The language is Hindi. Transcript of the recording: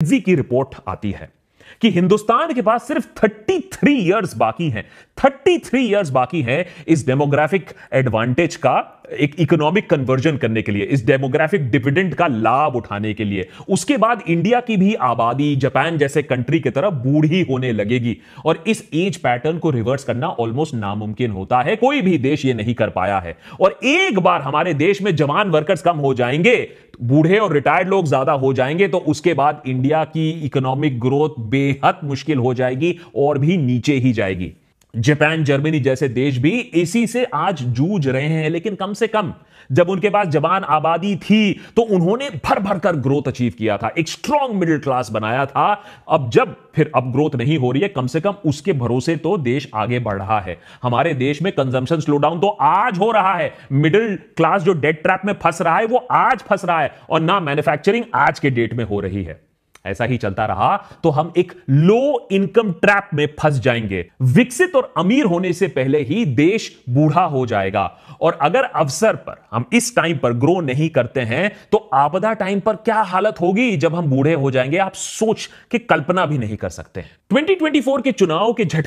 जी की रिपोर्ट आती है कि हिंदुस्तान के पास सिर्फ 33 इयर्स बाकी हैं। 33 इयर्स बाकी हैं इस डेमोग्राफिक एडवांटेज का एक इकोनॉमिक कन्वर्जन करने के लिए, इस डेमोग्राफिक डिविडेंड का लाभ उठाने के लिए। उसके बाद इंडिया की भी आबादी जापान जैसे कंट्री की तरह बूढ़ी होने लगेगी और इस एज पैटर्न को रिवर्स करना ऑलमोस्ट नामुमकिन होता है। कोई भी देश ये नहीं कर पाया है। और एक बार हमारे देश में जवान वर्कर्स कम हो जाएंगे, बूढ़े और रिटायर्ड लोग ज्यादा हो जाएंगे, तो उसके बाद इंडिया की इकोनॉमिक ग्रोथ बेहद मुश्किल हो जाएगी और भी नीचे ही जाएगी। जापान जर्मनी जैसे देश भी इसी से आज जूझ रहे हैं, लेकिन कम से कम जब उनके पास जवान आबादी थी तो उन्होंने भर भर कर ग्रोथ अचीव किया था, एक स्ट्रॉन्ग मिडिल क्लास बनाया था। अब ग्रोथ नहीं हो रही है, कम से कम उसके भरोसे तो देश आगे बढ़ रहा है। हमारे देश में कंजम्पशन स्लो डाउन तो आज हो रहा है। मिडिल क्लास जो डेट ट्रैप में फंस रहा है वो आज फंस रहा है, और ना मैन्युफैक्चरिंग आज के डेट में हो रही है। ऐसा ही चलता रहा तो हम एक लो इनकम ट्रैप में फंस जाएंगे। विकसित और अमीर होने से पहले ही देश बूढ़ा हो जाएगा। और अगर अवसर पर हम इस टाइम पर ग्रो नहीं करते हैं तो आपदा टाइम पर क्या हालत होगी जब हम बूढ़े हो जाएंगे, आप सोच के कल्पना भी नहीं कर सकते। 2024 के चुनाव के झटके